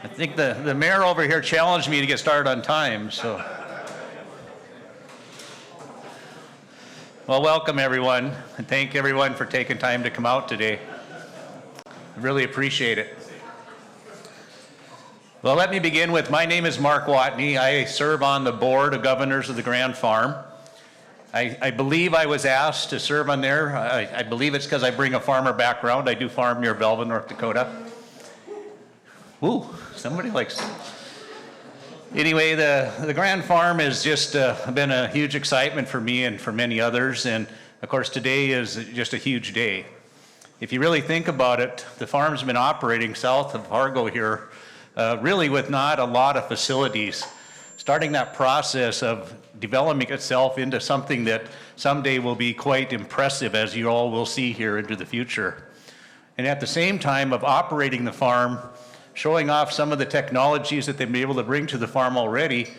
I think the mayor over here challenged me to get started on time, so. Well, welcome everyone, and thank everyone for taking time to come out today. I really appreciate it. Well, let me begin with, my name is Mark Watney. I serve on the board of governors of the Grand Farm. I believe I was asked to serve on there. I believe it's because I bring a farmer background. I do farm near Belleville, North Dakota. Ooh, somebody likes. Anyway, the Grand Farm has just been a huge excitement for me and for many others. And of course, today is just a huge day. If you really think about it, the farm's been operating south of Fargo here, really with not a lot of facilities, starting that process of developing itself into something that someday will be quite impressive, as you all will see here into the future. And at the same time of operating the farm, showing off some of the technologies that they've been able to bring to the farm already,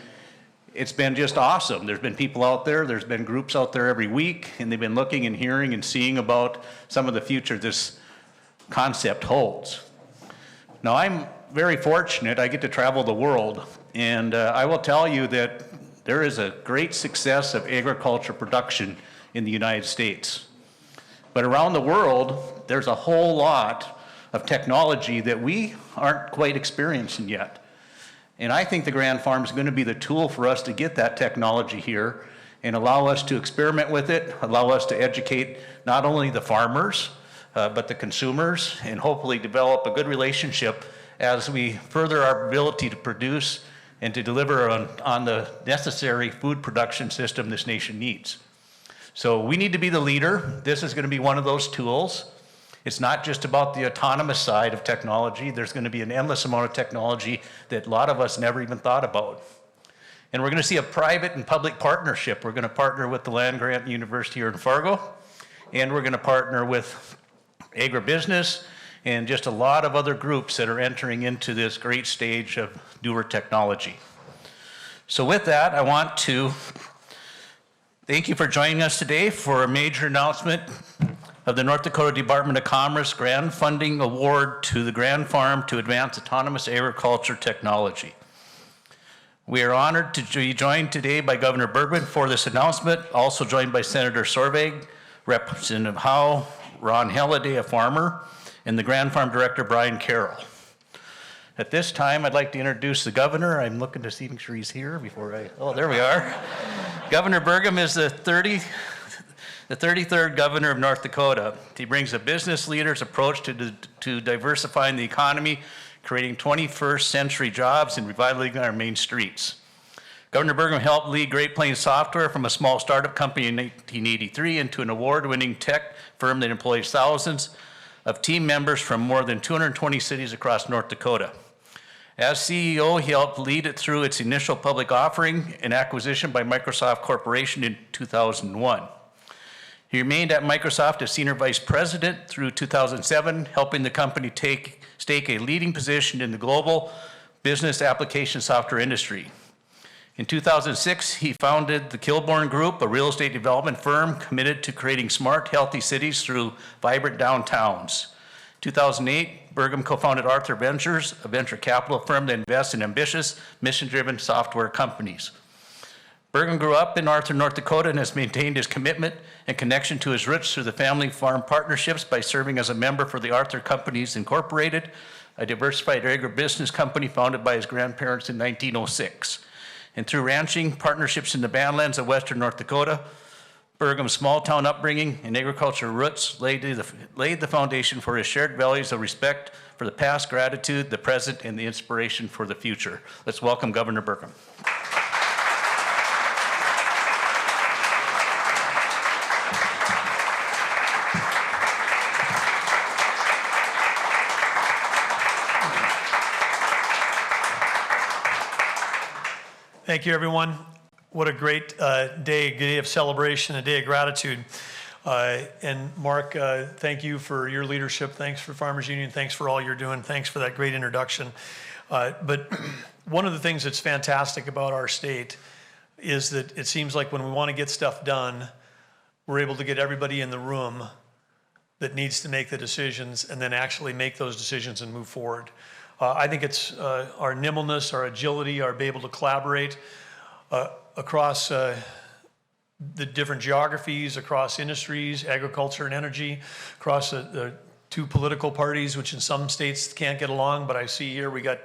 it's been just awesome. There's been people out there, there's been groups out there every week, and they've been looking and hearing and seeing about some of the future this concept holds. Now, I'm very fortunate. I get to travel the world, and I will tell you that there is a great success of agriculture production in the United States. But around the world, there's a whole lot of technology that we aren't quite experiencing yet. And I think the Grand Farm is going to be the tool for us to get that technology here and allow us to experiment with it, allow us to educate not only the farmers, but the consumers, and hopefully develop a good relationship as we further our ability to produce and to deliver on the necessary food production system this nation needs. So we need to be the leader. This is going to be one of those tools. It's not just about the autonomous side of technology. There's going to be an endless amount of technology that a lot of us never even thought about. And we're going to see a private and public partnership. We're going to partner with the Land Grant University here in Fargo, and we're going to partner with agribusiness and just a lot of other groups that are entering into this great stage of newer technology. So with that, I want to thank you for joining us today for a major announcement of the North Dakota Department of Commerce Grant Funding Award to the Grand Farm to advance autonomous agriculture technology. We are honored to be joined today by Governor Bergman for this announcement, also joined by Senator Sorveg, Representative Howe, Ron Halliday, a farmer, and the Grand Farm Director, Brian Carroll. At this time, I'd like to introduce the governor. I'm looking to see if he's here before oh, there we are. Governor Bergman is the 33rd governor of North Dakota. He brings a business leader's approach to diversifying the economy, creating 21st century jobs, and revitalizing our main streets. Governor Bergman helped lead Great Plains Software from a small startup company in 1983 into an award-winning tech firm that employs thousands of team members from more than 220 cities across North Dakota. As CEO, he helped lead it through its initial public offering and acquisition by Microsoft Corporation in 2001. He remained at Microsoft as Senior Vice President through 2007, helping the company stake a leading position in the global business application software industry. In 2006, he founded the Kilbourne Group, a real estate development firm committed to creating smart, healthy cities through vibrant downtowns. In 2008, Bergman co-founded Arthur Ventures, a venture capital firm that invests in ambitious, mission-driven software companies. Bergman grew up in Arthur, North Dakota, and has maintained his commitment and connection to his roots through the family farm partnerships by serving as a member for the Arthur Companies Incorporated, a diversified agribusiness company founded by his grandparents in 1906. And through ranching partnerships in the Badlands of western North Dakota, Bergman's small-town upbringing and agricultural roots laid the foundation for his shared values of respect for the past, gratitude, the present, and the inspiration for the future. Let's welcome Governor Bergman. Thank you, everyone. What a great day of celebration, a day of gratitude. And Mark, thank you for your leadership. Thanks for Farmers Union. Thanks for all you're doing. Thanks for that great introduction. But one of the things that's fantastic about our state is that it seems like when we want to get stuff done, we're able to get everybody in the room that needs to make the decisions and then actually make those decisions and move forward. I think it's our nimbleness, our agility, our being able to collaborate across the different geographies, across industries, agriculture and energy, across the two political parties, which in some states can't get along, but I see here we got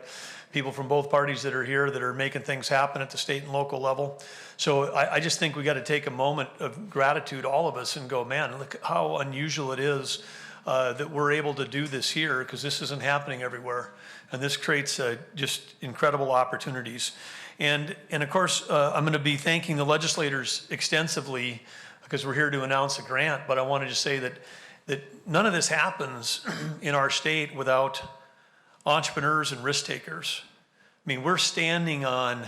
people from both parties that are here that are making things happen at the state and local level. So I just think we got to take a moment of gratitude, all of us, and go, man, look how unusual it is that we're able to do this here, because this isn't happening everywhere. And this creates just incredible opportunities. And of course, I'm going to be thanking the legislators extensively because we're here to announce a grant, but I wanted to say that none of this happens in our state without entrepreneurs and risk takers. I mean, we're standing on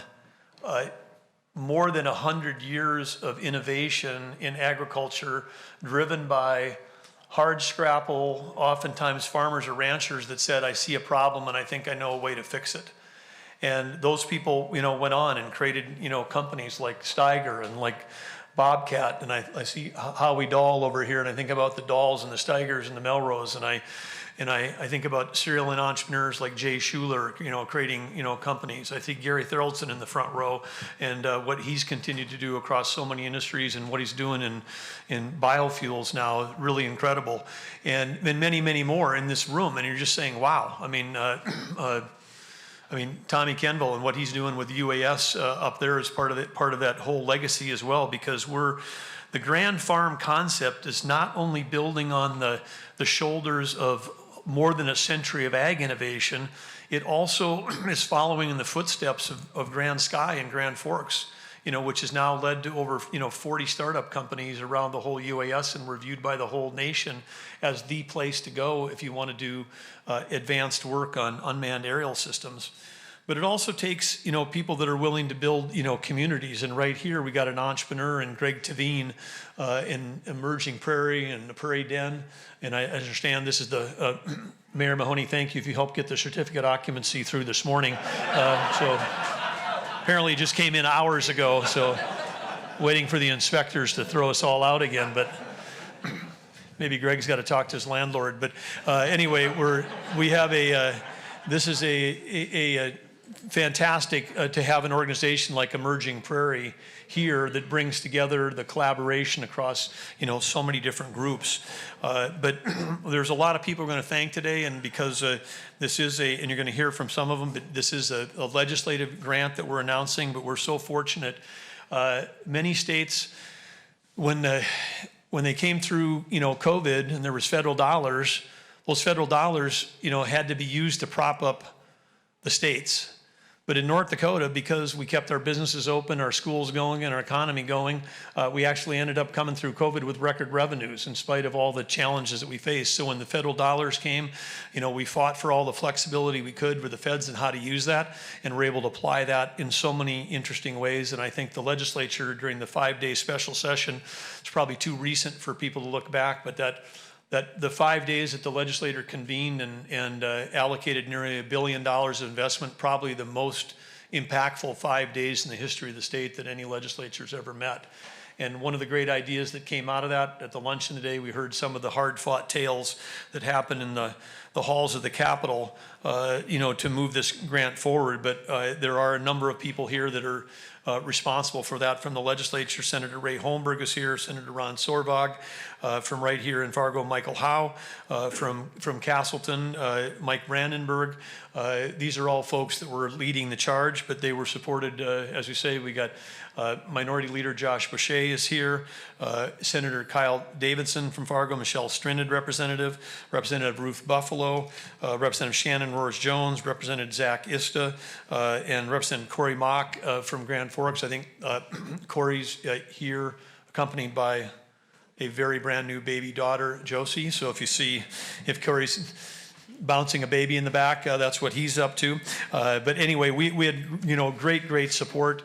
more than 100 years of innovation in agriculture driven by hard scrapple, oftentimes farmers or ranchers that said, I see a problem and I think I know a way to fix it. And those people, went on and created, companies like Steiger and like Bobcat. And I see Howie Dahl over here, and I think about the Dahls and the Steigers and the Melrose. And I think about serial entrepreneurs like Jay Schuler, creating, companies. I think Gary Thoraldson in the front row and what he's continued to do across so many industries and what he's doing in biofuels now, really incredible. And many, many more in this room. And you're just saying, wow. I mean, Tommy Kenville and what he's doing with UAS up there is part of that whole legacy as well, because the Grand Farm concept is not only building on the shoulders of more than a century of ag innovation, it also is following in the footsteps of Grand Sky and Grand Forks, which has now led to over 40 startup companies around the whole UAS and reviewed by the whole nation as the place to go if you want to do advanced work on unmanned aerial systems. But it also takes people that are willing to build communities. And right here we got an entrepreneur in Greg Tavine in Emerging Prairie and the Prairie Den. And I understand this is the Mayor Mahoney. Thank you if you helped get the certificate occupancy through this morning. So apparently it just came in hours ago. So waiting for the inspectors to throw us all out again. But maybe Greg's got to talk to his landlord. But anyway, this is a fantastic to have an organization like Emerging Prairie here that brings together the collaboration across so many different groups. But there's a lot of people we're going to thank today, and because this is and you're going to hear from some of them, but this is a legislative grant that we're announcing. But we're so fortunate. Many states, when they came through COVID and there was federal dollars, those federal dollars had to be used to prop up the states. But in North Dakota, because we kept our businesses open, our schools going, and our economy going, we actually ended up coming through COVID with record revenues in spite of all the challenges that we faced. So when the federal dollars came, we fought for all the flexibility we could with the feds and how to use that, and we're able to apply that in so many interesting ways. And I think the legislature during the 5-day special session, it's probably too recent for people to look back, but that the 5 days that the legislature convened and allocated nearly $1 billion of investment, probably the most impactful 5 days in the history of the state that any legislature's ever met. And one of the great ideas that came out of that, at the luncheon today, we heard some of the hard-fought tales that happened in the halls of the Capitol, to move this grant forward. But there are a number of people here that are responsible for that from the legislature. Senator Ray Holmberg is here, Senator Ron Sorvag, from right here in Fargo, Michael Howe, from Castleton, Mike Brandenburg. These are all folks that were leading the charge, but they were supported, as we say, we got Minority Leader Josh Boucher is here, Senator Kyle Davidson from Fargo, Michelle Strinded, Representative Ruth Buffalo, Representative Shannon Roars-Jones, Representative Zach Ista, and Representative Corey Mock from Grand Forks. I think Corey's here accompanied by a very brand new baby daughter, Josie. So if Corey's bouncing a baby in the back, that's what he's up to. But anyway, we had great support.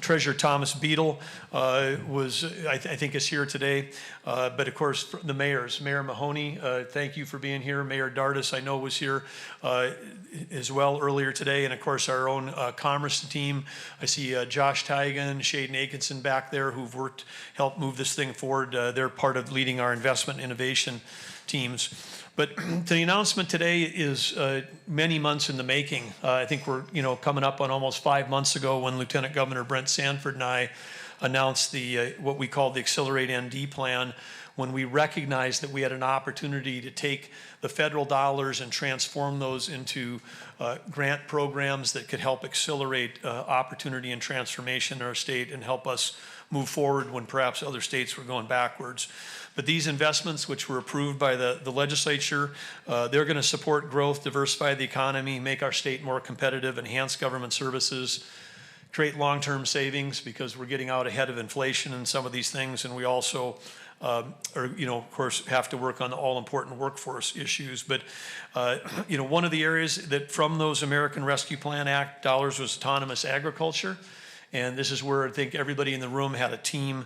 Treasurer Thomas Beadle was I think is here today. But of course the mayors, Mayor Mahoney, thank you for being here. Mayor Dardis, I know, was here as well earlier today, and of course our own commerce team. I see Josh Teigen, Shaden Atkinson back there who've helped move this thing forward. They're part of leading our investment innovation teams. But to announcement today is many months in the making. I think we're coming up on almost 5 months ago when Lieutenant Governor Brent Sanford and I announced the what we call the Accelerate ND plan, when we recognized that we had an opportunity to take the federal dollars and transform those into grant programs that could help accelerate opportunity and transformation in our state and help us move forward when perhaps other states were going backwards. But these investments, which were approved by the legislature, they're going to support growth, diversify the economy, make our state more competitive, enhance government services, create long-term savings because we're getting out ahead of inflation and some of these things, and we also of course, have to work on the all-important workforce issues. But, one of the areas that from those American Rescue Plan Act dollars was autonomous agriculture. And this is where I think everybody in the room had a team,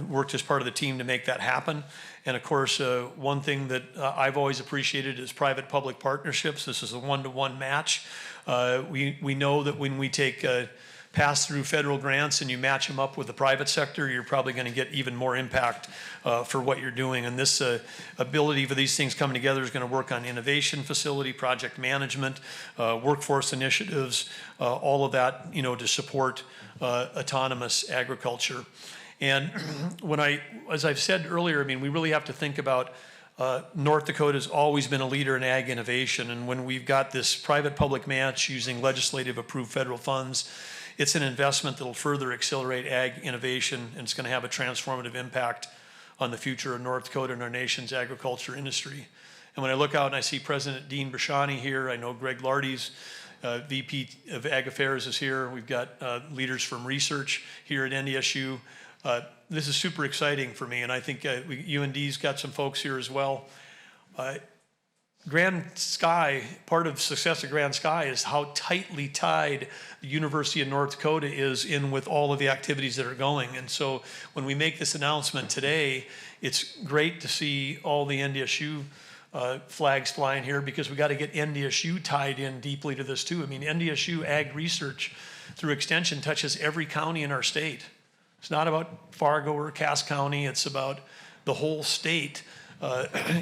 worked as part of the team to make that happen. And of course, one thing that I've always appreciated is private-public partnerships. This is a one-to-one match. We know that when we take pass through federal grants and you match them up with the private sector, you're probably going to get even more impact for what you're doing. And this ability for these things coming together is going to work on innovation facility, project management, workforce initiatives, all of that, to support autonomous agriculture. And as I've said earlier, we really have to think about North Dakota has always been a leader in ag innovation. And when we've got this private-public match using legislative approved federal funds, it's an investment that will further accelerate ag innovation, and it's going to have a transformative impact on the future of North Dakota and our nation's agriculture industry. And when I look out and I see President Dean Brashani here, I know Greg Lardy's VP of Ag Affairs is here. We've got leaders from research here at NDSU. This is super exciting for me, and I think UND's got some folks here as well. Grand Sky, part of success of Grand Sky is how tightly tied the University of North Dakota is in with all of the activities that are going. And so when we make this announcement today, it's great to see all the NDSU flags flying here because we got to get NDSU tied in deeply to this too. NDSU ag research through extension touches every county in our state. It's not about Fargo or Cass County, it's about the whole state.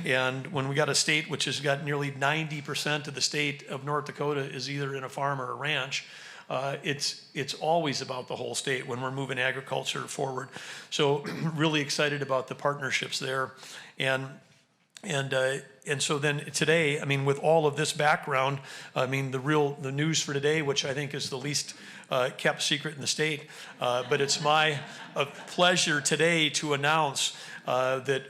And when we got a state which has got nearly 90% of the state of North Dakota is either in a farm or a ranch, it's always about the whole state when we're moving agriculture forward. So really excited about the partnerships there. And so then today, with all of this background, the news for today, which I think is the least kept secret in the state, but it's my pleasure today to announce that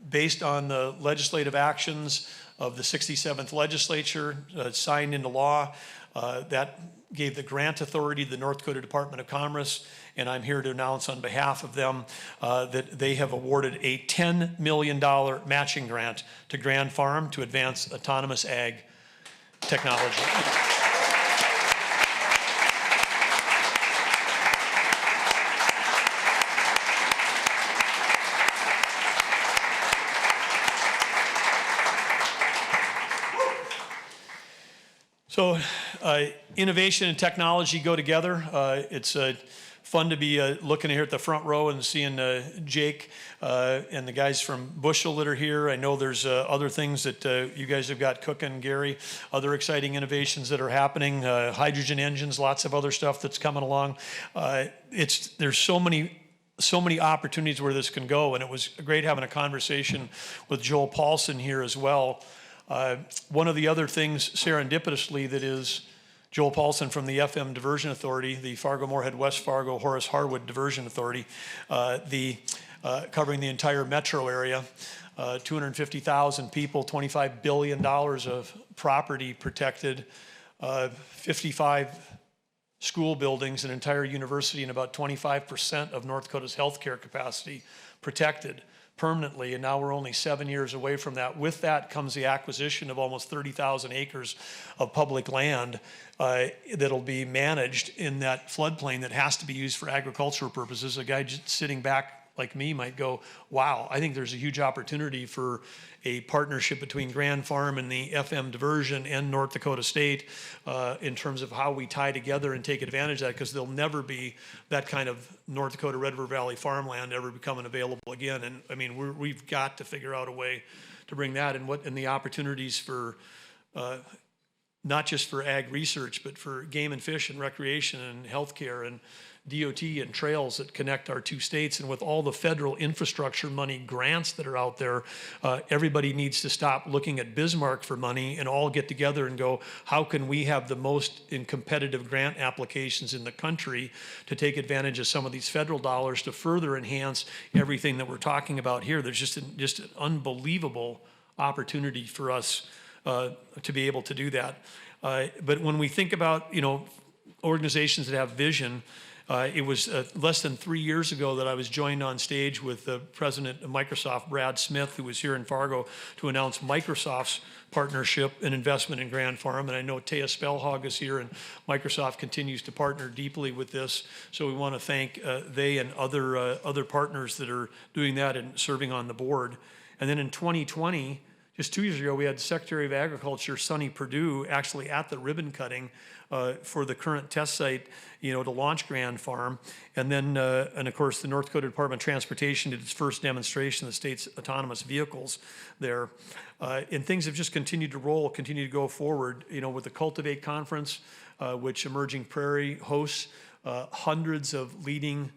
based on the legislative actions of the 67th legislature signed into law, that gave the grant authority to the North Dakota Department of Commerce, and I'm here to announce on behalf of them that they have awarded a $10 million matching grant to Grand Farm to advance autonomous ag technology. So innovation and technology go together. It's fun to be looking here at the front row and seeing Jake and the guys from Bushel that are here. I know there's other things that you guys have got cooking, Gary, other exciting innovations that are happening, hydrogen engines, lots of other stuff that's coming along. There's so many opportunities where this can go, and it was great having a conversation with Joel Paulson here as well. One of the other things serendipitously that is Joel Paulson from the FM Diversion Authority, the Fargo-Moorhead West Fargo Horace Harwood Diversion Authority, covering the entire metro area, 250,000 people, $25 billion of property protected, 55 school buildings, an entire university, and about 25% of North Dakota's healthcare capacity protected permanently, and now we're only 7 years away from that. With that comes the acquisition of almost 30,000 acres of public land that'll be managed in that floodplain that has to be used for agricultural purposes. A guy just sitting back like me might go, wow, I think there's a huge opportunity for a partnership between Grand Farm and the FM diversion and North Dakota State in terms of how we tie together and take advantage of that, because there'll never be that kind of North Dakota Red River Valley farmland ever becoming available again. And I mean, we've got to figure out a way to bring that and the opportunities for not just for ag research, but for game and fish and recreation and healthcare and DOT and trails that connect our two states. And with all the federal infrastructure money grants that are out there, everybody needs to stop looking at Bismarck for money and all get together and go, how can we have the most in competitive grant applications in the country to take advantage of some of these federal dollars to further enhance everything that we're talking about here? There's just an unbelievable opportunity for us to be able to do that. But when we think about, organizations that have vision, it was less than 3 years ago that I was joined on stage with the president of Microsoft, Brad Smith, who was here in Fargo to announce Microsoft's partnership and investment in Grand Farm. And I know Taya Spellhog is here, and Microsoft continues to partner deeply with this. So we want to thank they and other partners that are doing that and serving on the board. And then in 2020, just 2 years ago, we had Secretary of Agriculture Sonny Perdue actually at the ribbon cutting for the current test site, to launch Grand Farm. And then, and of course, the North Dakota Department of Transportation did its first demonstration of the state's autonomous vehicles there. And things have just continued to roll, continue to go forward, with the Cultivate Conference, which Emerging Prairie hosts, hundreds of leading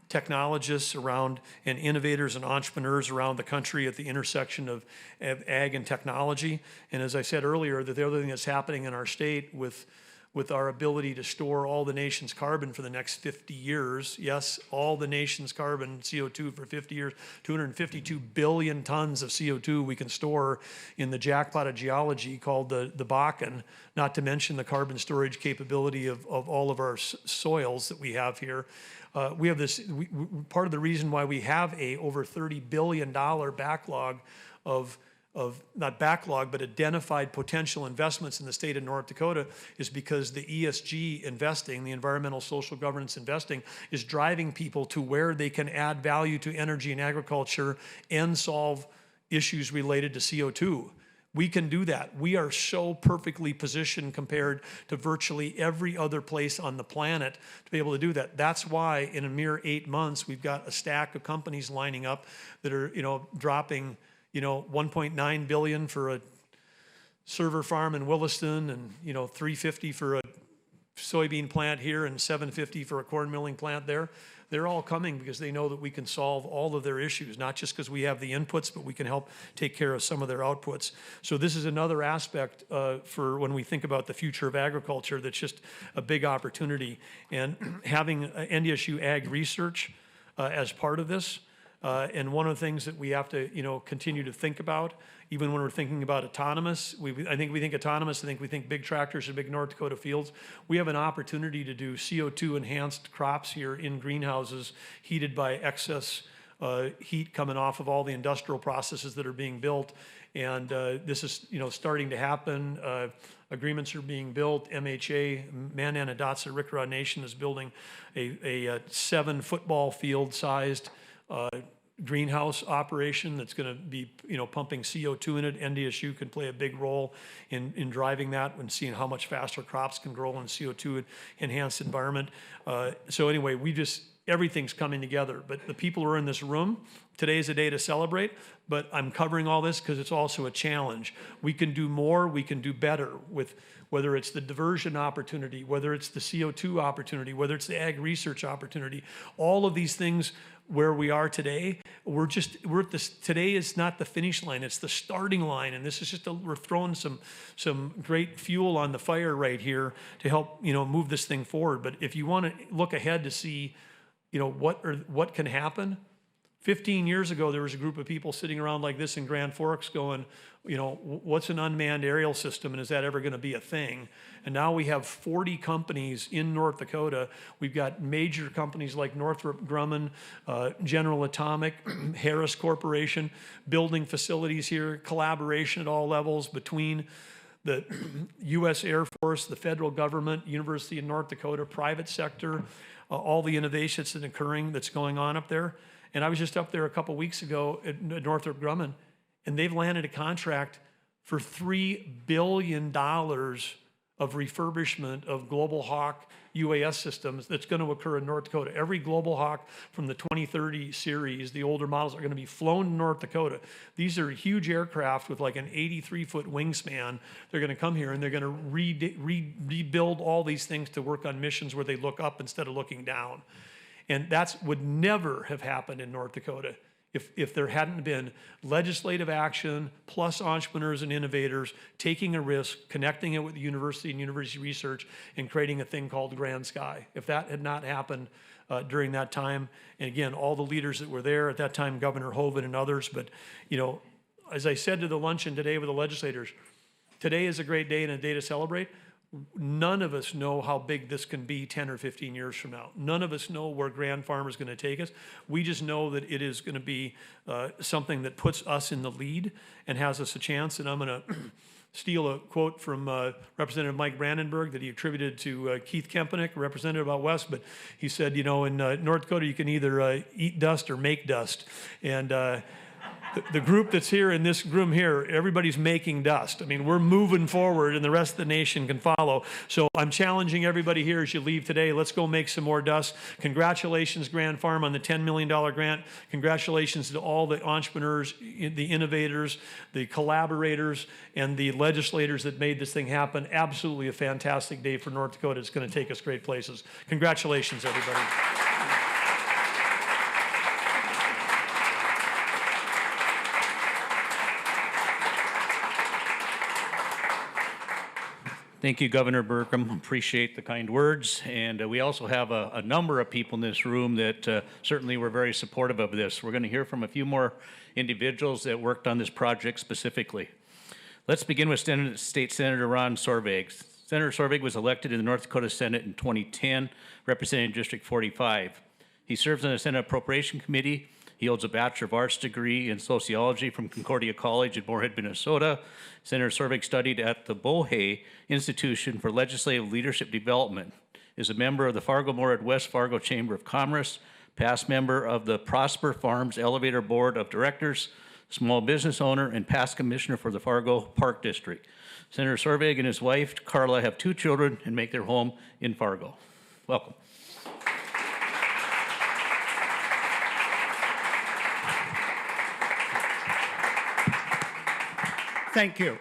technologists around and innovators and entrepreneurs around the country at the intersection of ag and technology. And as I said earlier, that the other thing that's happening in our state with our ability to store all the nation's carbon for the next 50 years, yes, all the nation's carbon, CO2 for 50 years, 252 billion tons of CO2 we can store in the jackpot of geology called the Bakken, not to mention the carbon storage capability of all of our soils that we have here. We have this, part of the reason why we have a over $30 billion backlog of not backlog, but identified potential investments in the state of North Dakota is because the ESG investing, the environmental social governance investing, is driving people to where they can add value to energy and agriculture and solve issues related to CO2. We can do that. We are so perfectly positioned compared to virtually every other place on the planet to be able to do that. That's why in a mere 8 months, we've got a stack of companies lining up that are, dropping, $1.9 billion for a server farm in Williston and, $350 for a soybean plant here and $750 for a corn milling plant there. They're all coming because they know that we can solve all of their issues, not just because we have the inputs, but we can help take care of some of their outputs. So this is another aspect for when we think about the future of agriculture that's just a big opportunity. And having NDSU Ag Research as part of this, and one of the things that we have to, continue to think about, even when we're thinking about autonomous, I think we think autonomous, we think big tractors and big North Dakota fields. We have an opportunity to do CO2 enhanced crops here in greenhouses heated by excess heat coming off of all the industrial processes that are being built. And this is, starting to happen. Agreements are being built. MHA, Manana Datsa Rikra Nation is building a 7 football field sized greenhouse operation that's going to be, pumping CO2 in it. NDSU can play a big role in driving that and seeing how much faster crops can grow in CO2 enhanced environment. So anyway, everything's coming together. But the people who are in this room, today is a day to celebrate, but I'm covering all this because it's also a challenge. We can do more, we can do better with whether it's the diversion opportunity, whether it's the CO2 opportunity, whether it's the ag research opportunity, all of these things where we are today, we're at this, today is not the finish line, it's the starting line. And this is we're throwing some great fuel on the fire right here to help, move this thing forward. But if you want to look ahead to see, what can happen, 15 years ago, there was a group of people sitting around like this in Grand Forks going, what's an unmanned aerial system and is that ever going to be a thing? And now we have 40 companies in North Dakota. We've got major companies like Northrop Grumman, General Atomic, Harris Corporation, building facilities here, collaboration at all levels between the U.S. Air Force, the federal government, University of North Dakota, private sector, all the innovations that's going on up there. And I was just up there a couple weeks ago at Northrop Grumman, and they've landed a contract for $3 billion of refurbishment of Global Hawk UAS systems that's going to occur in North Dakota. Every Global Hawk from the 2030 series, the older models, are going to be flown in North Dakota. These are huge aircraft with like an 83-foot wingspan. They're going to come here and they're going to rebuild all these things to work on missions where they look up instead of looking down. And that would never have happened in North Dakota if there hadn't been legislative action plus entrepreneurs and innovators taking a risk, connecting it with the university and university research, and creating a thing called Grand Sky. If that had not happened during that time, and again, all the leaders that were there at that time, Governor Howe and others, but as I said to the luncheon today with the legislators, today is a great day and a day to celebrate. None of us know how big this can be 10 or 15 years from now. None of us know where Grand Farm is going to take us. We just know that it is going to be something that puts us in the lead and has us a chance. And I'm going to steal a quote from Representative Mike Brandenburg that he attributed to Keith Kempenick, representative out west. But he said, in North Dakota, you can either eat dust or make dust. And the group that's here in this room here, everybody's making dust. I mean, we're moving forward and the rest of the nation can follow. So I'm challenging everybody here as you leave today, let's go make some more dust. Congratulations, Grand Farm, on the $10 million grant. Congratulations to all the entrepreneurs, the innovators, the collaborators, and the legislators that made this thing happen. Absolutely a fantastic day for North Dakota. It's going to take us great places. Congratulations, everybody. Thank you, Governor Burkham. Appreciate the kind words. And we also have a number of people in this room that certainly were very supportive of this. We're going to hear from a few more individuals that worked on this project specifically. Let's begin with State Senator Ron Sorvig. Senator Sorvig was elected in the North Dakota Senate in 2010, representing District 45. He serves on the Senate Appropriation Committee. He holds a Bachelor of Arts degree in sociology from Concordia College in Moorhead, Minnesota. Senator Sorvig studied at the Bohe Institution for Legislative Leadership Development, is a member of the Fargo-Moorhead West Fargo Chamber of Commerce, past member of the Prosper Farms Elevator Board of Directors, small business owner, and past commissioner for the Fargo Park District. Senator Sorvig and his wife, Carla, have 2 children and make their home in Fargo. Welcome. Thank you.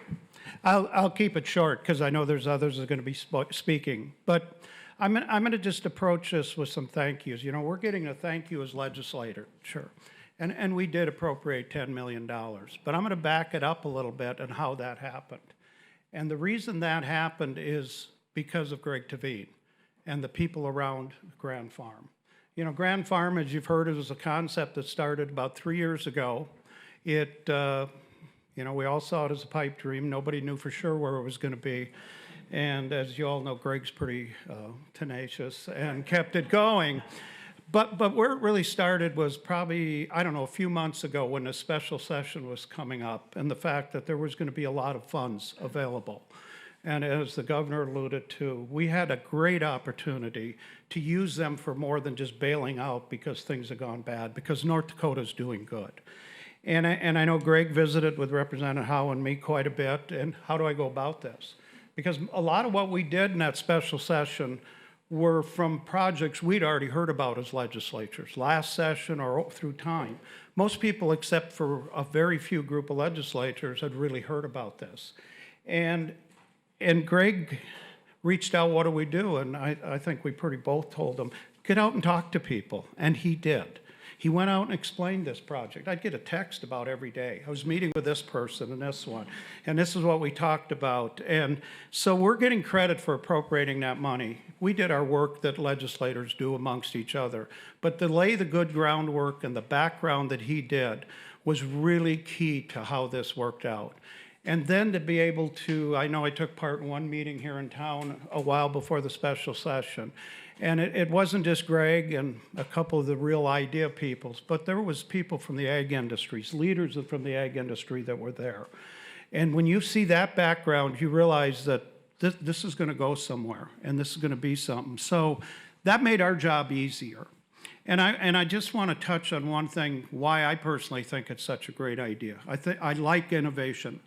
I'll keep it short because I know there's others that are going to be speaking. But I'm going to just approach this with some thank yous. We're getting a thank you as legislator, sure. And we did appropriate $10 million. But I'm going to back it up a little bit on how that happened. And the reason that happened is because of Greg Tavine and the people around Grand Farm. Grand Farm, as you've heard, is a concept that started about 3 years ago. We all saw it as a pipe dream. Nobody knew for sure where it was going to be. And as you all know, Greg's pretty tenacious and kept it going. But where it really started was probably, a few months ago when a special session was coming up and the fact that there was going to be a lot of funds available. And as the governor alluded to, we had a great opportunity to use them for more than just bailing out because things have gone bad, because North Dakota's doing good. And I know Greg visited with Representative Howe and me quite a bit, and how do I go about this? Because a lot of what we did in that special session were from projects we'd already heard about as legislatures, last session or through time. Most people, except for a very few group of legislators, had really heard about this. And Greg reached out, what do we do? And I think we pretty both told him, get out and talk to people, and he did. He went out and explained this project. I'd get a text about every day. I was meeting with this person and this one, and this is what we talked about. And so we're getting credit for appropriating that money. We did our work that legislators do amongst each other. But to lay the good groundwork and the background that he did was really key to how this worked out. And then to be able to, I know I took part in one meeting here in town a while before the special session. And it wasn't just Greg and a couple of the real idea peoples, but there was people from the ag industries, leaders from the ag industry that were there. And when you see that background, you realize that this is going to go somewhere, and this is going to be something. So that made our job easier. And I just want to touch on one thing, why I personally think it's such a great idea. I like innovation.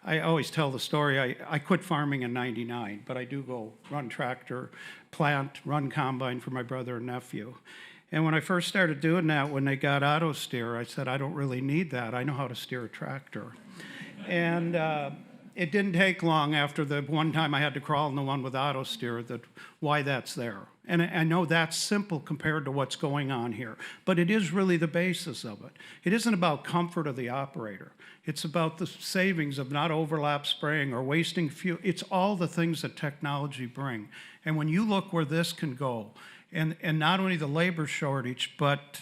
I always tell the story, I quit farming in '99, but I do go run tractor, plant, run combine for my brother and nephew. And when I first started doing that, when they got auto steer, I said, I don't really need that. I know how to steer a tractor. And it didn't take long after the one time I had to crawl in the one with auto steer that why that's there. And I know that's simple compared to what's going on here, but it is really the basis of it. It isn't about comfort of the operator. It's about the savings of not overlap spraying or wasting fuel. It's all the things that technology bring. And when you look where this can go, and not only the labor shortage, but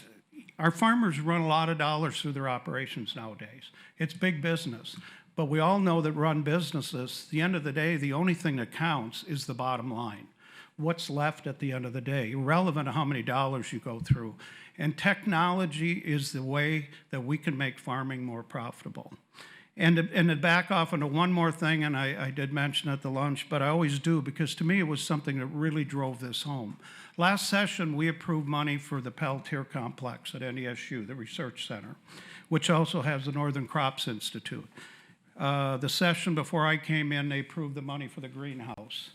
our farmers run a lot of dollars through their operations nowadays. It's big business. But we all know that run businesses, at the end of the day, the only thing that counts is the bottom line. What's left at the end of the day, irrelevant of how many dollars you go through. And technology is the way that we can make farming more profitable. And to back off into one more thing, and I did mention at the lunch, but I always do, because to me it was something that really drove this home. Last session, we approved money for the Pelletier Complex at NDSU, the research center, which also has the Northern Crops Institute. The session before I came in, they approved the money for the greenhouse.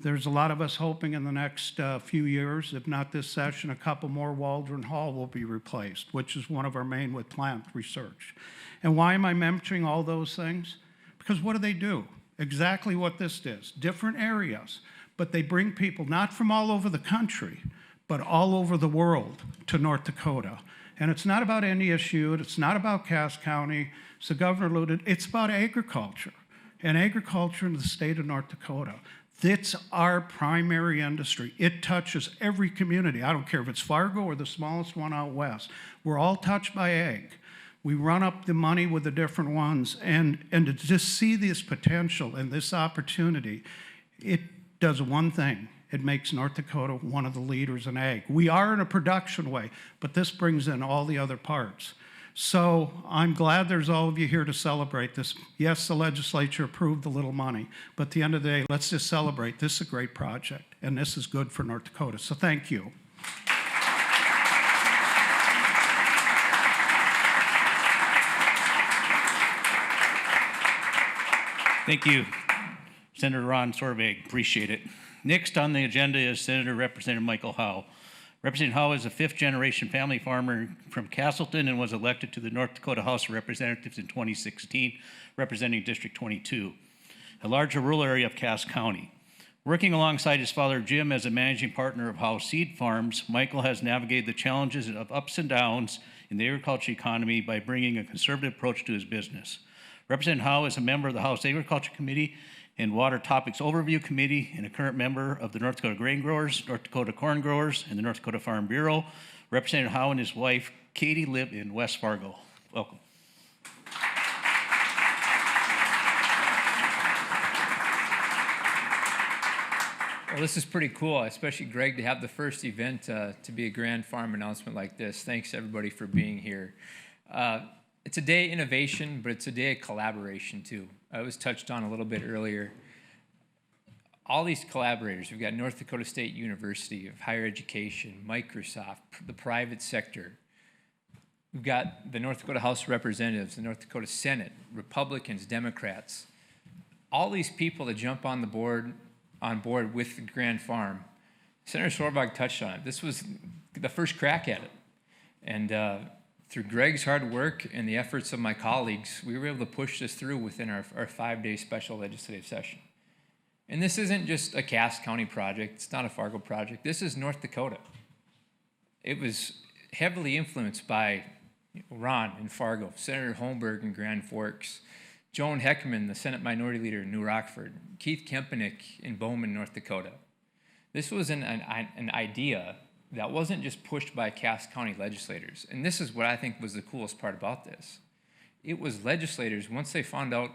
There's a lot of us hoping in the next few years, if not this session, a couple more Waldron Hall will be replaced, which is one of our main with plant research. And why am I mentioning all those things? Because what do? Exactly what this does. Different areas, but they bring people not from all over the country, but all over the world to North Dakota. And it's not about NDSU, it's not about Cass County, so Governor alluded, it's about agriculture, and agriculture in the state of North Dakota. It's our primary industry. It touches every community. I don't care if it's Fargo or the smallest one out west. We're all touched by ag. We run up the money with the different ones, and to just see this potential and this opportunity, it does one thing. It makes North Dakota one of the leaders in ag. We are in a production way, but this brings in all the other parts. So I'm glad there's all of you here to celebrate this. Yes, the legislature approved the little money, but at the end of the day, let's just celebrate. This is a great project, and this is good for North Dakota. So thank you. Thank you, Senator Ron Sorvig. Appreciate it. Next on the agenda is Senator Representative Michael Howe. Representative Howe is a fifth-generation family farmer from Castleton and was elected to the North Dakota House of Representatives in 2016, representing District 22, a large rural area of Cass County. Working alongside his father Jim as a managing partner of Howe Seed Farms, Michael has navigated the challenges of ups and downs in the agriculture economy by bringing a conservative approach to his business. Representative Howe is a member of the House Agriculture Committee and Water Topics Overview Committee, and a current member of the North Dakota Grain Growers, North Dakota Corn Growers, and the North Dakota Farm Bureau. Representative Howe and his wife, Katie, live in West Fargo. Welcome. Well, this is pretty cool, especially Greg, to have the first event to be a Grand Farm announcement like this. Thanks, everybody, for being here. It's a day of innovation, but it's a day of collaboration, too. It was touched on a little bit earlier. All these collaborators, we've got North Dakota State University of Higher Education, Microsoft, the private sector. We've got the North Dakota House of Representatives, the North Dakota Senate, Republicans, Democrats. All these people that jump on board with the Grand Farm. Senator Sorvig touched on it. This was the first crack at it. And through Greg's hard work and the efforts of my colleagues, we were able to push this through within our 5-day special legislative session. And this isn't just a Cass County project. It's not a Fargo project. This is North Dakota. It was heavily influenced by Ron in Fargo, Senator Holmberg in Grand Forks, Joan Heckman, the Senate Minority Leader in New Rockford, Keith Kempenick in Bowman, North Dakota. This was an idea that wasn't just pushed by Cass County legislators. And this is what I think was the coolest part about this. It was legislators, once they found out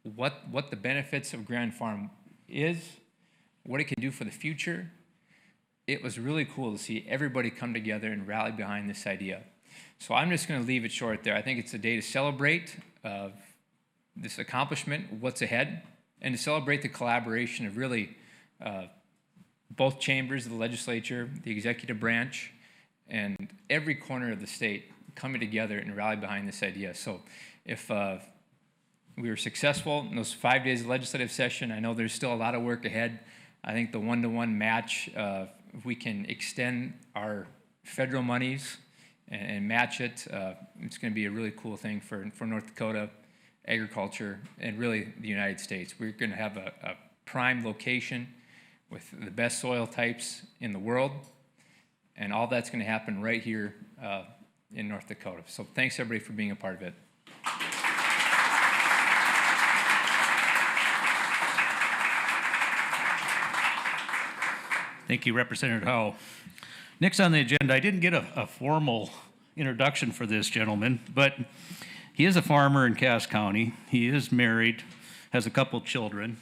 what the benefits of Grand Farm is, what it can do for the future, it was really cool to see everybody come together and rally behind this idea. So I'm just going to leave it short there. I think it's a day to celebrate this accomplishment, what's ahead, and to celebrate the collaboration of really both chambers of the legislature, the executive branch, and every corner of the state coming together and rally behind this idea. So if we were successful in those 5 days of legislative session, I know there's still a lot of work ahead. I think the one-to-one match, if we can extend our federal monies and match it, it's going to be a really cool thing for North Dakota agriculture and really the United States. We're going to have a prime location with the best soil types in the world, and all that's going to happen right here in North Dakota. So thanks everybody for being a part of it. Thank you, Representative Howe. Next on the agenda, I didn't get a formal introduction for this gentleman, but he is a farmer in Cass County. He is married, has a couple children.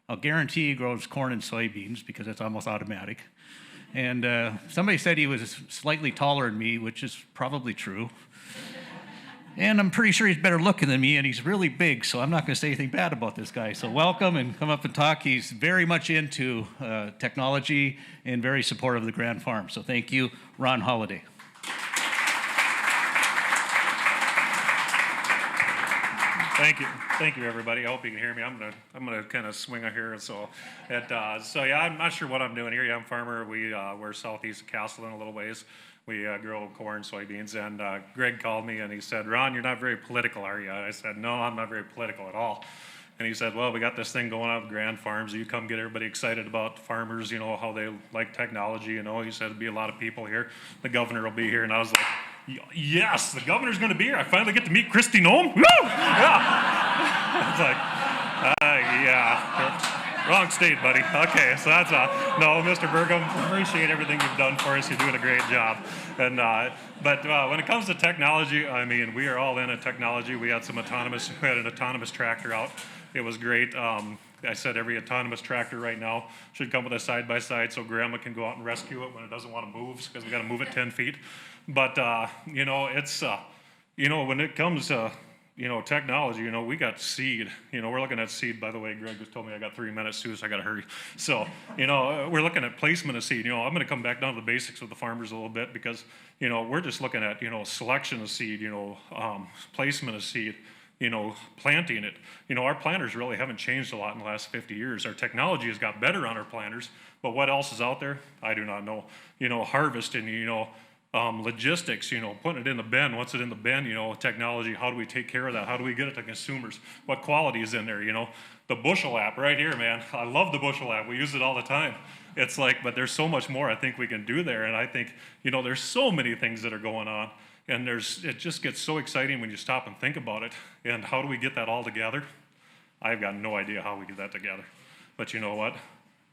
I'll guarantee he grows corn and soybeans because that's almost automatic. And somebody said he was slightly taller than me, which is probably true. And I'm pretty sure he's better looking than me, and he's really big, so I'm not going to say anything bad about this guy. So welcome and come up and talk. He's very much into technology and very supportive of the Grand Farm. So thank you, Ron Holliday. Thank you, everybody. I hope you can hear me. I'm gonna kind of swing out here. So yeah, I'm not sure what I'm doing here. Yeah, I'm a farmer. We're southeast of Castleton a little ways. We grow corn, soybeans, and Greg called me and he said, "Ron, you're not very political, are you?" I said, "No, I'm not very political at all." And he said, "Well, we got this thing going on with Grand Farms. You come get everybody excited about farmers, you know, how they like technology, you know." He said, "There'll be a lot of people here. The governor will be here." And I was like, "Yes, the governor's going to be here. I finally get to meet Kristi Noem." Woo! Yeah. It's like, yeah. Wrong state, buddy. Okay, so that's no, Mr. Burgum, appreciate everything you've done for us. You're doing a great job. And but when it comes to technology, I mean, we are all in a technology. We had an autonomous tractor out. It was great. I said every autonomous tractor right now should come with a side-by-side so grandma can go out and rescue it when it doesn't want to move, because we got to move it 10 feet. But, you know, it's, you know, when it comes to, you know, technology, you know, we got seed. You know, we're looking at seed. By the way, Greg just told me I got 3 minutes too, so I got to hurry. So, you know, we're looking at placement of seed. You know, I'm going to come back down to the basics with the farmers a little bit because, you know, we're just looking at, you know, selection of seed, you know, placement of seed, you know, planting it. You know, our planters really haven't changed a lot in the last 50 years. Our technology has got better on our planters, but what else is out there? I do not know. You know, harvesting, you know, logistics, you know, putting it in the bin. Once it's in the bin, you know, technology, how do we take care of that? How do we get it to consumers? What quality is in there, you know? The bushel app right here, man. I love the bushel app. We use it all the time. It's like, but there's so much more I think we can do there. And I think, you know, there's so many things that are going on. And it just gets so exciting when you stop and think about it. And how do we get that all together? I've got no idea how we get that together. But you know what?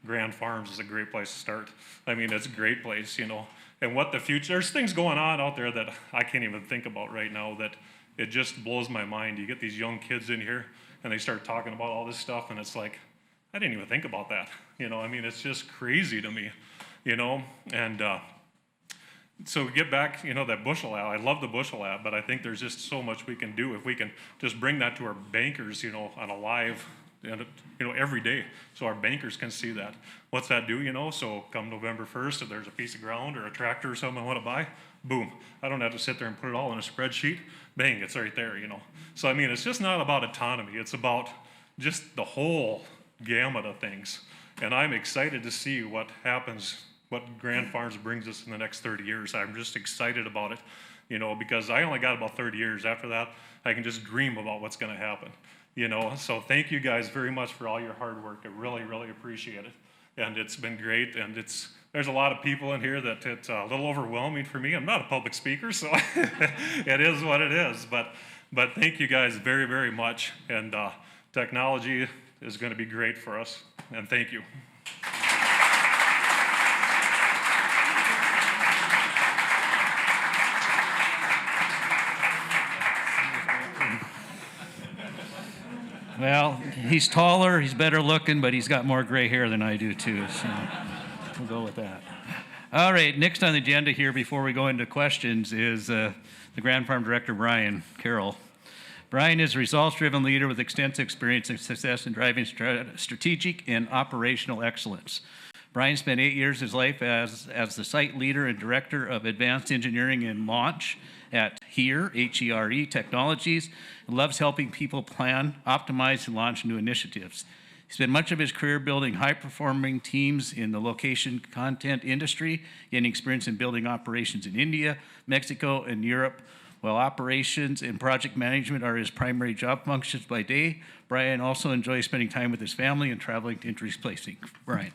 Grand Farms is a great place to start. I mean, it's a great place, you know. And what the future, there's things going on out there that I can't even think about right now that it just blows my mind. You get these young kids in here and they start talking about all this stuff and it's like, I didn't even think about that. You know, I mean, it's just crazy to me, you know. And so we get back, you know, that bushel app. I love the bushel app, but I think there's just so much we can do if we can just bring that to our bankers, you know, on a live, you know, every day, so our bankers can see that. What's that do, you know? So come November 1st, if there's a piece of ground or a tractor or something I want to buy, boom. I don't have to sit there and put it all in a spreadsheet. Bang, it's right there, you know. So, I mean, it's just not about autonomy. It's about just the whole gamut of things. And I'm excited to see what happens, what Grand Farms brings us in the next 30 years. I'm just excited about it, you know, because I only got about 30 years. After that, I can just dream about what's going to happen. You know, so thank you guys very much for all your hard work. I really, really appreciate it. And it's been great. And there's a lot of people in here that it's a little overwhelming for me. I'm not a public speaker, so it is what it is. But thank you guys very, very much. And technology is going to be great for us. And thank you. Well, he's taller, he's better looking, but he's got more gray hair than I do too, so we'll go with that. All right, next on the agenda here before we go into questions is the Grand Farm Director, Brian Carroll. Brian is a results-driven leader with extensive experience and success in driving strategic and operational excellence. Brian spent 8 years of his life as the site leader and director of advanced engineering and launch at HERE Technologies, and loves helping people plan, optimize, and launch new initiatives. He spent much of his career building high-performing teams in the location content industry, gaining experience in building operations in India, Mexico, and Europe. While operations and project management are his primary job functions by day, Brian also enjoys spending time with his family and traveling to interesting places. Brian.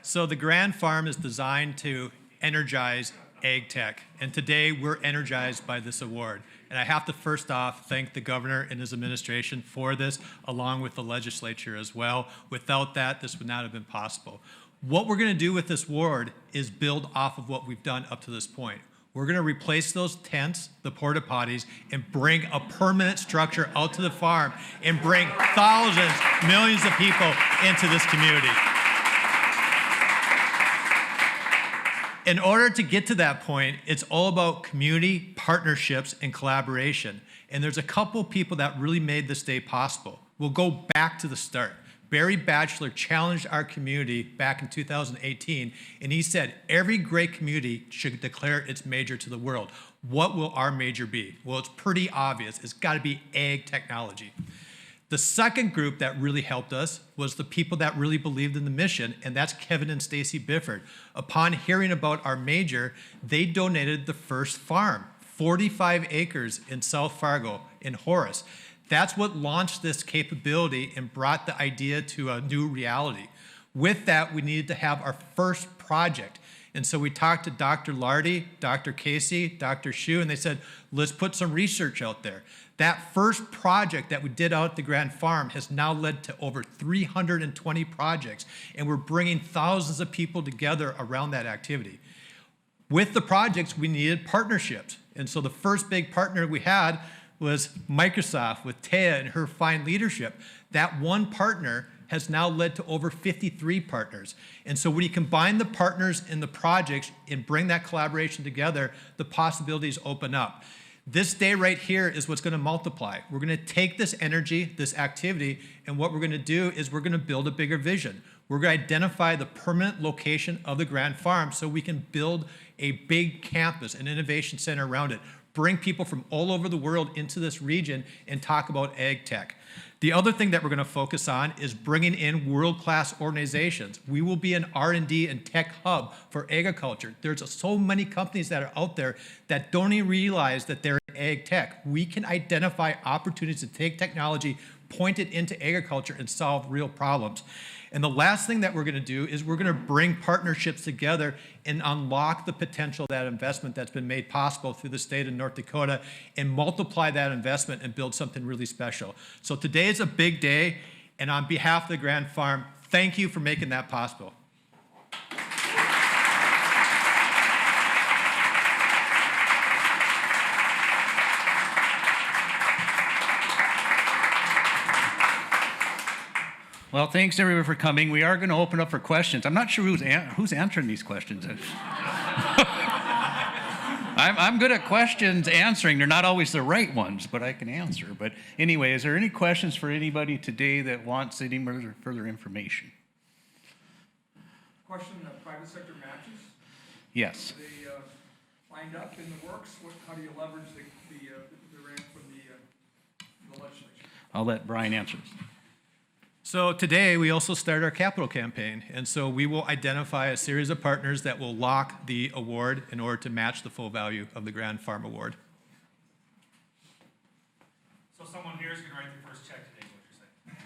So the Grand Farm is designed to energize ag tech, and today we're energized by this award. And I have to first off thank the governor and his administration for this, along with the legislature as well. Without that, this would not have been possible. What we're going to do with this award is build off of what we've done up to this point. We're going to replace those tents, the porta potties, and bring a permanent structure out to the farm and bring thousands, millions of people into this community. In order to get to that point, it's all about community partnerships and collaboration. And there's a couple people that really made this day possible. We'll go back to the start. Barry Batchelor challenged our community back in 2018, and he said every great community should declare its major to the world. What will our major be? Well, it's pretty obvious. It's got to be ag technology. The second group that really helped us was the people that really believed in the mission, and that's Kevin and Stacy Bifford. Upon hearing about our major, they donated the first farm, 45 acres in South Fargo in Horace. That's what launched this capability and brought the idea to a new reality. With that, we needed to have our first project. And so we talked to Dr. Lardy, Dr. Casey, Dr. Hsu, and they said, let's put some research out there. That first project that we did out at the Grand Farm has now led to over 320 projects, and we're bringing thousands of people together around that activity. With the projects, we needed partnerships. And so the first big partner we had was Microsoft with Taya and her fine leadership. That one partner has now led to over 53 partners. And so when you combine the partners in the projects and bring that collaboration together, the possibilities open up. This day right here is what's going to multiply. We're going to take this energy, this activity, and what we're going to do is we're going to build a bigger vision. We're going to identify the permanent location of the Grand Farm so we can build a big campus, an innovation center around it, bring people from all over the world into this region and talk about ag tech. The other thing that we're going to focus on is bringing in world-class organizations. We will be an R&D and tech hub for agriculture. There's so many companies that are out there that don't even realize that they're in ag tech. We can identify opportunities to take technology, point it into agriculture, and solve real problems. And the last thing that we're going to do is we're going to bring partnerships together and unlock the potential of that investment that's been made possible through the state of North Dakota and multiply that investment and build something really special. So today is a big day, and on behalf of the Grand Farm, thank you for making that possible. Well, thanks everyone for coming. We are going to open up for questions. I'm not sure who's answering these questions. I'm good at questions answering. They're not always the right ones, but I can answer. But anyway, is there any questions for anybody today that wants any further information? Question, private sector matches? Yes. Are they lined up in the works? How do you leverage the grant from the legislature? I'll let Brian answer this. So today, we also started our capital campaign, and so we will identify a series of partners that will lock the award in order to match the full value of the Grand Farm Award. So someone here is going to write the first check today, is what you're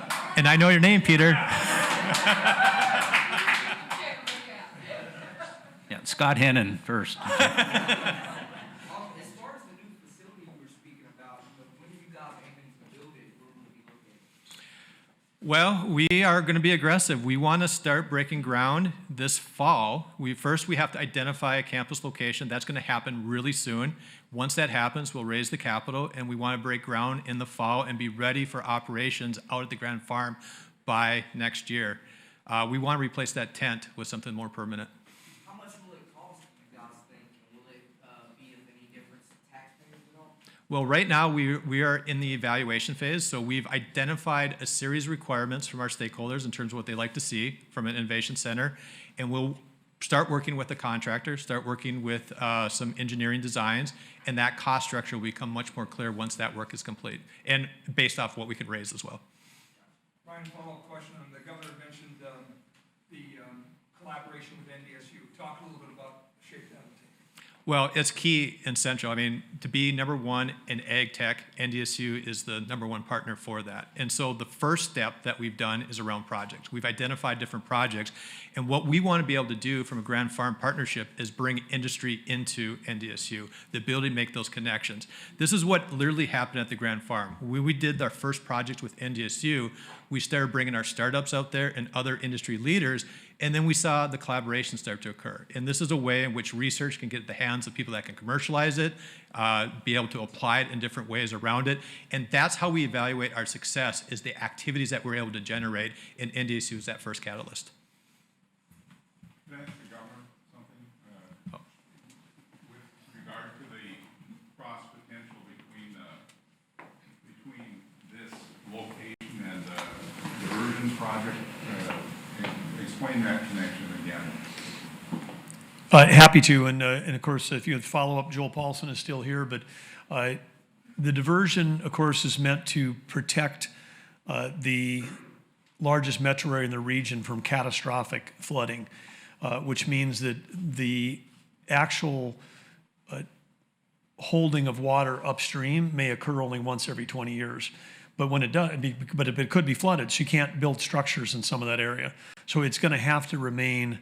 saying? And I know your name, Peter. Yeah, Scott Hennon first. As far as the new facility you were speaking about, when are you guys aiming to build it? Where will it be located? Well, we are going to be aggressive. We want to start breaking ground this fall. First, we have to identify a campus location. That's going to happen really soon. Once that happens, we'll raise the capital, and we want to break ground in the fall and be ready for operations out at the Grand Farm by next year. We want to replace that tent with something more permanent. How much will it cost, you guys think? And will it be of any difference to taxpayers at all? Well, right now we are in the evaluation phase. So we've identified a series of requirements from our stakeholders in terms of what they like to see from an innovation center. And we'll start working with the contractor, start working with some engineering designs, and that cost structure will become much more clear once that work is complete and based off what we can raise as well. Ryan, follow-up question. The governor mentioned the collaboration with NDSU. Talk a little bit about the shape that will take. Well, it's key and central. I mean, to be number one in ag tech, NDSU is the number one partner for that. And so the first step that we've done is around projects. We've identified different projects. And what we want to be able to do from a Grand Farm partnership is bring industry into NDSU, the ability to make those connections. This is what literally happened at the Grand Farm. When we did our first project with NDSU, we started bringing our startups out there and other industry leaders, and then we saw the collaboration start to occur. And this is a way in which research can get in the hands of people that can commercialize it, be able to apply it in different ways around it. And that's how we evaluate our success, is the activities that we're able to generate, and NDSU is that first catalyst. Can I ask the governor something? With regard to the cross potential between this location and the diversion project, explain that connection again. Happy to, and of course, if you would follow up, Joel Paulson is still here, but the diversion, of course, is meant to protect the largest metro area in the region from catastrophic flooding, which means that the actual holding of water upstream may occur only once every 20 years. But when it does, but it could be flooded, so you can't build structures in some of that area. So it's going to have to remain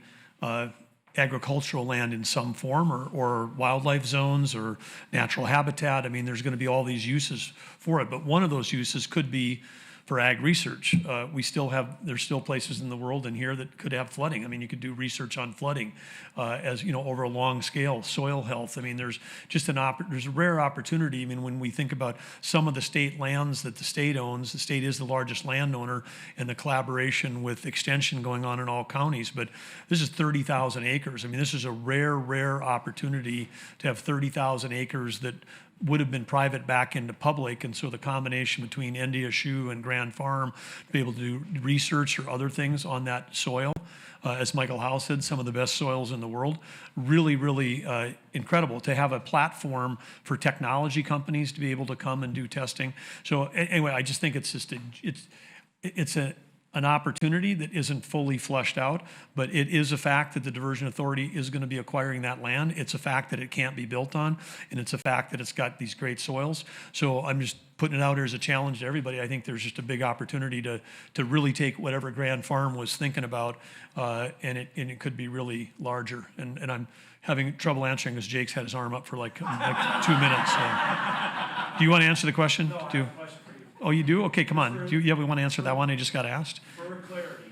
agricultural land in some form, or wildlife zones, or natural habitat. I mean, there's going to be all these uses for it. But one of those uses could be for ag research. There's still places in the world and here that could have flooding. I mean, you could do research on flooding as, you know, over a long scale, soil health. I mean, there's just there's a rare opportunity. I mean, when we think about some of the state lands that the state owns, the state is the largest landowner, and the collaboration with extension going on in all counties. But this is 30,000 acres. I mean, this is a rare opportunity to have 30,000 acres that would have been private back into public. And so the combination between NDSU and Grand Farm to be able to do research or other things on that soil, as Michael Howe said, some of the best soils in the world, really incredible to have a platform for technology companies to be able to come and do testing. So anyway, I just think it's just an opportunity that isn't fully fleshed out, but it is a fact that the Diversion Authority is going to be acquiring that land. It's a fact that it can't be built on, and it's a fact that it's got these great soils. So I'm just putting it out here as a challenge to everybody. I think there's just a big opportunity to really take whatever Grand Farm was thinking about, and it could be really larger. And I'm having trouble answering because Jake's had his arm up for like 2 minutes. So. Do you want to answer the question? No, I have a question for you. Oh, you do? Okay, come on. Yeah, we want to answer that one. I just got asked. For clarity,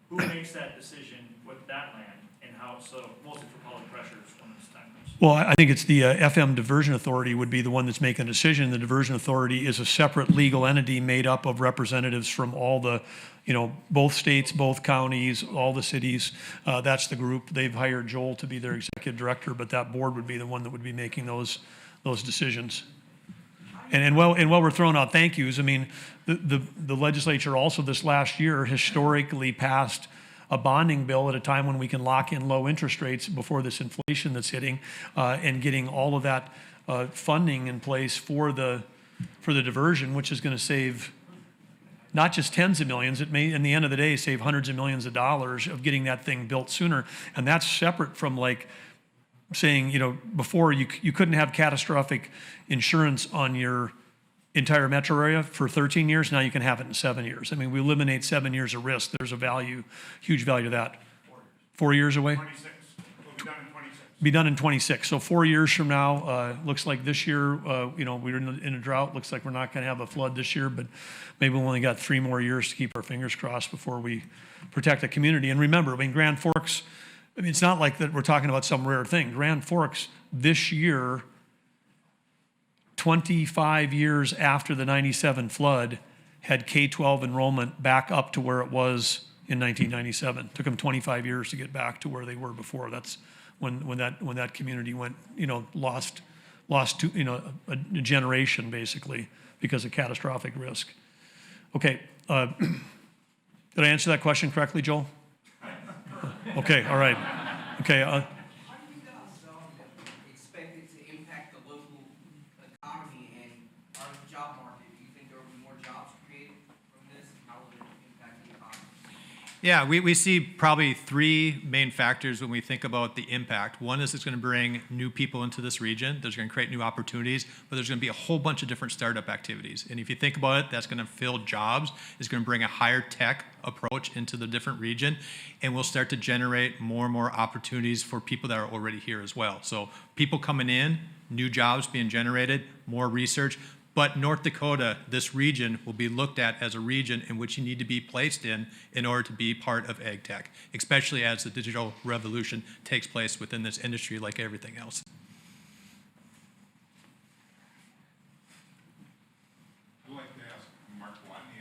who makes that decision with that land and how, so mostly for public pressures when this time comes? Well, I think it's the FM Diversion Authority would be the one that's making the decision. The Diversion Authority is a separate legal entity made up of representatives from all the, you know, both states, both counties, all the cities. That's the group. They've hired Joel to be their executive director, but that board would be the one that would be making those decisions. And while we're throwing out thank yous, I mean, the legislature also this last year historically passed a bonding bill at a time when we can lock in low interest rates before this inflation that's hitting, and getting all of that funding in place for the diversion, which is going to save not just tens of millions, it may, in the end of the day, save hundreds of millions of dollars of getting that thing built sooner. And that's separate from like saying, you know, before you couldn't have catastrophic insurance on your entire metro area for 13 years. Now you can have it in 7 years. I mean, we eliminate 7 years of risk. There's a value, huge value to that. 4 years away? 26. It'll be done in 26. Be done in 26. So 4 years from now, looks like this year, you know, we're in a drought. Looks like we're not going to have a flood this year, but maybe we've only got 3 more years to keep our fingers crossed before we protect the community. And remember, I mean, Grand Forks, I mean, it's not like that we're talking about some rare thing. Grand Forks this year, 25 years after the 97 flood, had K-12 enrollment back up to where it was in 1997. Took them 25 years to get back to where they were before. That's when that community went, you know, lost lost a generation basically because of catastrophic risk. Okay, did I answer that question correctly, Joel? Okay, all right. Okay. How do you guys expect it to impact the local economy and our job market? Do you think there will be more jobs created from this? How will it impact the economy? Yeah, we see probably three main factors when we think about the impact. One is it's going to bring new people into this region. There's going to create new opportunities, but there's going to be a whole bunch of different startup activities. And if you think about it, that's going to fill jobs. It's going to bring a higher tech approach into the different region, and we'll start to generate more and more opportunities for people that are already here as well. So people coming in, new jobs being generated, more research. But North Dakota, this region, will be looked at as a region in which you need to be placed in order to be part of ag tech, especially as the digital revolution takes place within this industry like everything else. I'd like to ask Mark Watney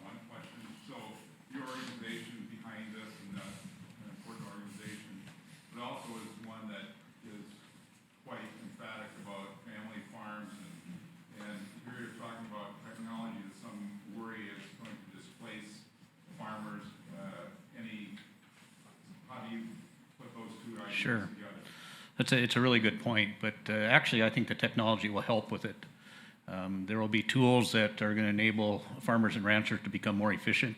one question. So your organization is behind this, and an important organization, but also is one that is quite emphatic about family farms, and here you're talking about technology that some worry is going to displace farmers. How do you put those two ideas Sure. together? It's a really good point, but actually I think the technology will help with it. There will be tools that are going to enable farmers and ranchers to become more efficient.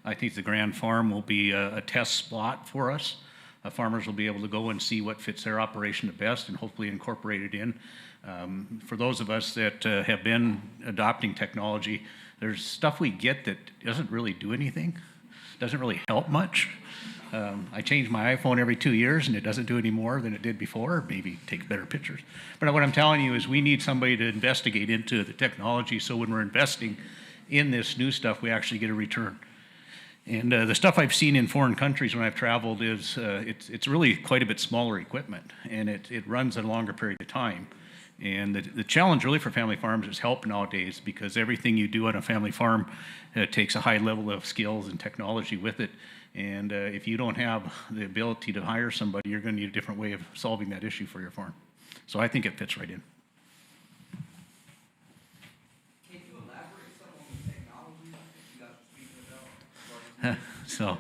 I think the Grand Farm will be a test spot for us. Farmers will be able to go and see what fits their operation the best and hopefully incorporate it in. For those of us that have been adopting technology, there's stuff we get that doesn't really do anything, doesn't really help much. I change my iPhone every 2 years and it doesn't do any more than it did before, maybe take better pictures. But what I'm telling you is we need somebody to investigate into the technology, so when we're investing in this new stuff, we actually get a return. And the stuff I've seen in foreign countries when I've traveled is it's really quite a bit smaller equipment, and it runs a longer period of time. And the challenge really for family farms is help nowadays, because everything you do on a family farm takes a high level of skills and technology with it. And if you don't have the ability to hire somebody, you're going to need a different way of solving that issue for your farm. So I think it fits right in. Can you elaborate some on the technology that you guys are speaking about?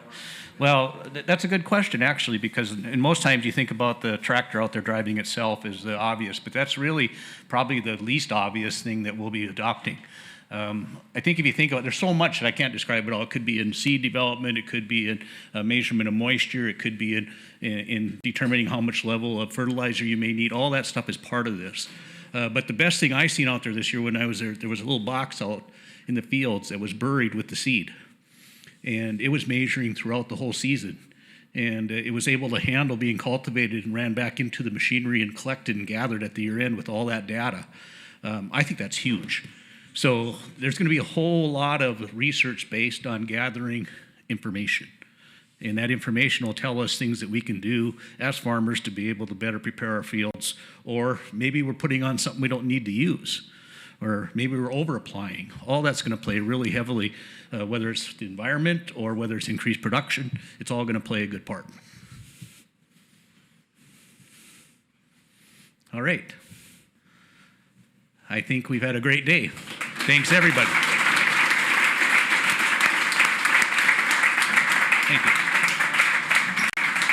Well, that's a good question, actually, because in most times you think about the tractor out there driving itself as the obvious, but that's really probably the least obvious thing that we'll be adopting. I think if you think about it, there's so much that I can't describe it all. It could be in seed development, it could be in measurement of moisture, it could be in determining how much level of fertilizer you may need. All that stuff is part of this. But the best thing I seen out there this year when I was there was a little box out in the fields that was buried with the seed. And it was measuring throughout the whole season. And it was able to handle being cultivated and ran back into the machinery and collected and gathered at the year end with all that data. I think that's huge. So there's going to be a whole lot of research based on gathering information. And that information will tell us things that we can do as farmers to be able to better prepare our fields. Or maybe we're putting on something we don't need to use. Or maybe we're over-applying. All that's going to play really heavily, whether it's the environment or whether it's increased production. It's all going to play a good part. All right. I think we've had a great day. Thanks, everybody. Thank you.